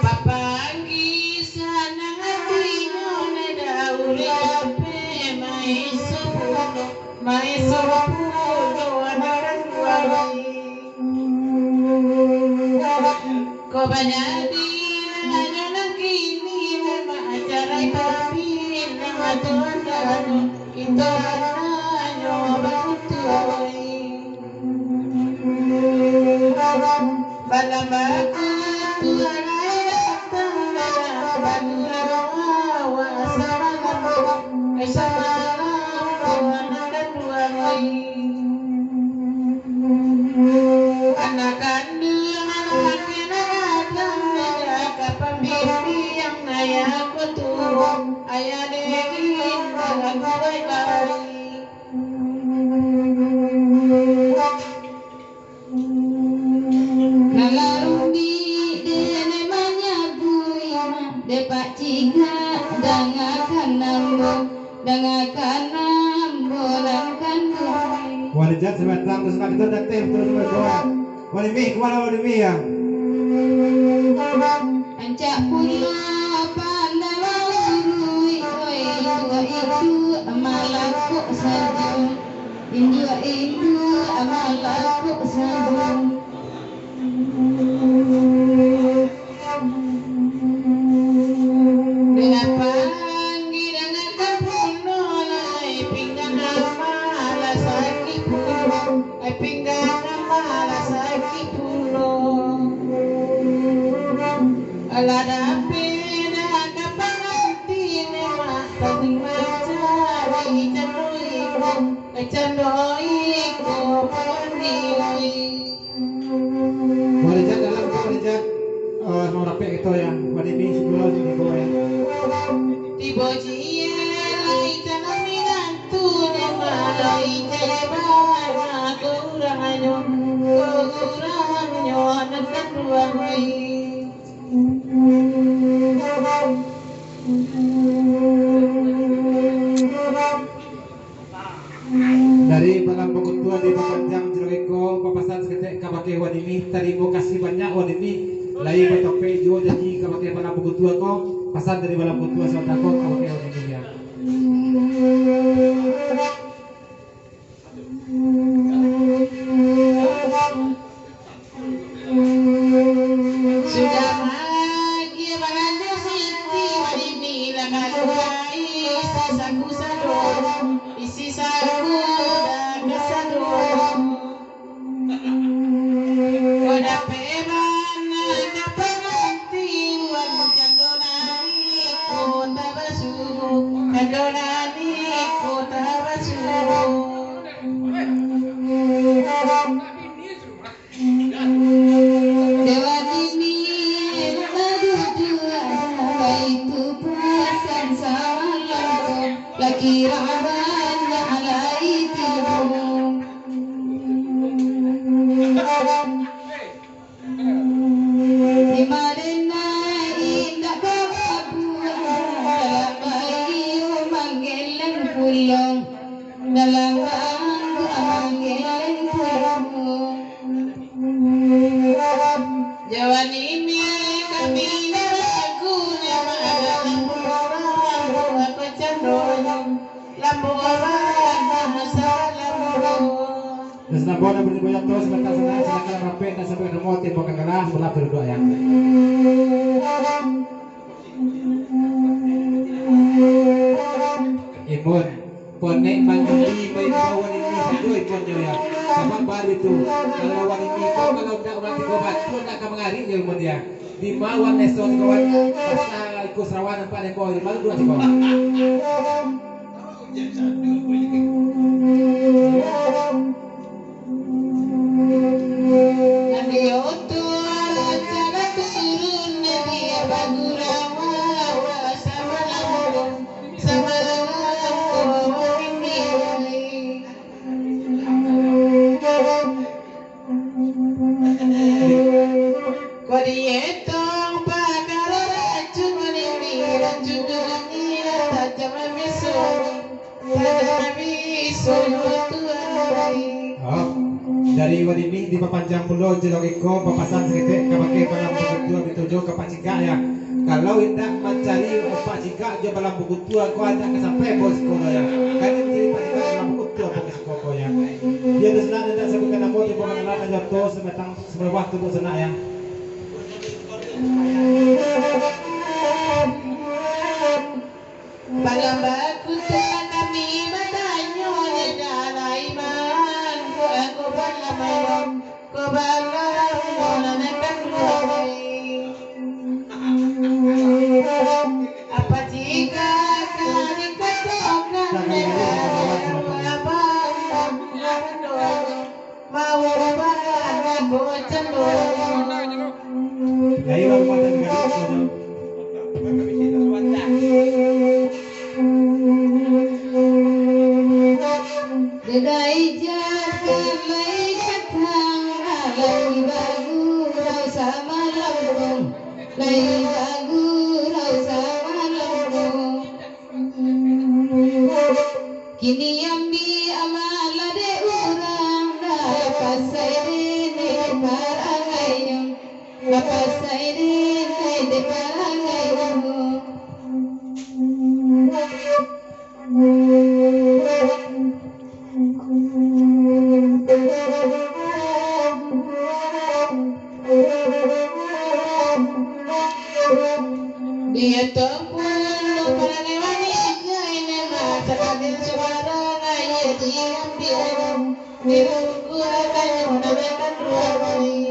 Papanggi sana hatinya nada uripe mai supuno anak wali ko banyak dia kini nama acara tapi nama Tuhan itu hanya betul balam baku Tuhan ayat tanah balam wa salam anak kandung anak anak kapambi yang ayah kutu ayah degin dalam baik nalaruni dene manyagui depak ciga dangakan nambo langkan Walijat sebatang terus nak kita datang terus berdoa. Walimi kemana walimi ya? ancak pula pandawa urui oi itu amalaku saja Indu amalaku saja dengan panggi dengan kapuno lai pinggang amala sakit puno pinggang amala sakit puno ala dapena kapangantine matang macari candoi ko pandilai Walijat dalam walijat mau rapek itu ya. Walimi sebelum ini kau ya. tibo jielai tanamidantu nemalai jelebana kuranganyo anak ruangai Dari malam pengutuan di Papanjang Jeriko papasan seketek kabake wadimi terima kasih banyak wadimi lai batope jo janji kabake malam pengutuan ko pasan dari malam pengutuan saudara kabake wadimi ya. sudah bahagia bahagia siti wadimi lakalukai sasaku sador isi saku dan kesador koda pebana kapanganti wan candonani kota basuhu candonani kota basuhu Dewa dini aduh dua itu pasan sawalanku laki rabannya alai tidur di madena indah kabuan dalam bayi manggelan pulang dalam bangku manggelan pulang Jawan ini kami aku nama lampu orang aku cendol lampu orang masalah Terus nak boleh berdigoyak terus sebentar sana silakan rapek dan sampai remote tembakan keras bola berdoa ya. Imun ponek mandiri baik bawa ini satu ikon ya. Sama bar itu kalau wanita kalau tidak orang dikobat pun tak akan mengarik ya imun ya. Di mawan neso kawan pasal ikut serawan empat ekor di malu dua ekor. Nanti oto cara turun nanti bagurawa sama lampu ini Kodietong pakara racun ini racun dunia tajam miso Tuhan dari wadini di papanjang pulau Jelogeko papasan sekitik kapake balam buku dituju ke Pak Cika ya. Kalau hendak mencari Pak Cika dia balam buku tua kau ada kesampai bos sekolah ya. Kan mencari Pak Cika balam buku tua bos sekolah ya. Dia tu senang hendak sebutkan nama di bawah nama jatuh semetang sebelah waktu tu senang ya. Balam bagus kami bertanya dalam iman aku balam ayam ku balam menanamkan apa jika kau dikatakan mau berubah bocah Ya iya rumah tangga Dedai jalan lai katang lai bagu rau sama lambung lai bagu rau sama lambung kini ambi amala de urang dah pasai de parangayong pasai de parangayong dia tempul para newani ini masa kadin suara ngaya diambil dirungku akan menawarkan dua kali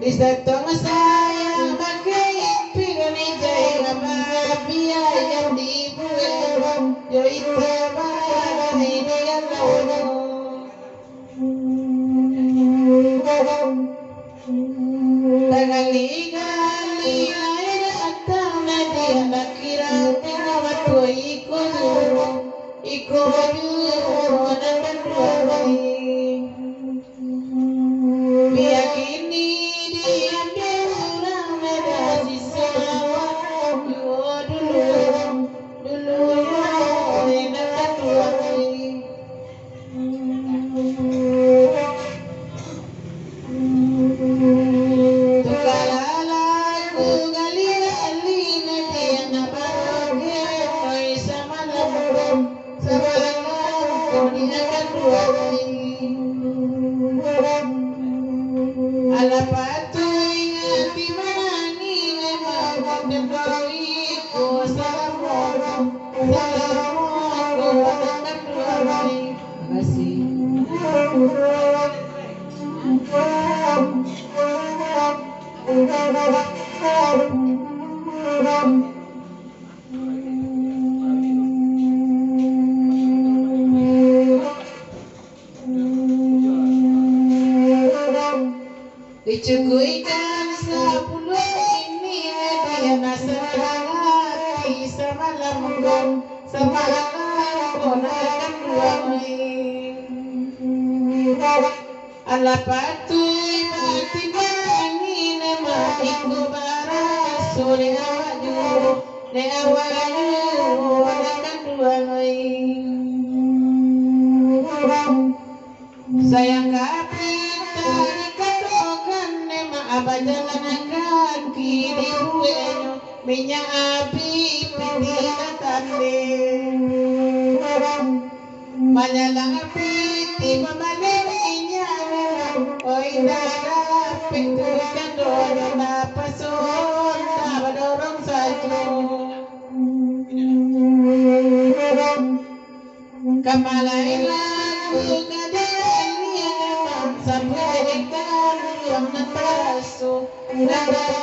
di setong saya pakai pigoni jaya biaya yang dibuat joi terbang ini yang lalu gali-gali air atau nadi anak kira tengah waktu ikut dan berani biar kini diambil orang medasi semua dulu enak berani dicukuikan 10 ini dia nasehat hati semalam akan dua ala patuy mati bani nama iku barasul awaju ne awaju akan dua sayang kapita abajalan kaki di buenyo minyak api piti tande manyalang api ti mamale minyak oi dara pintu kandoro na pason tabadorong sajo kamalai lagu kadang yang sampai yang natasu nada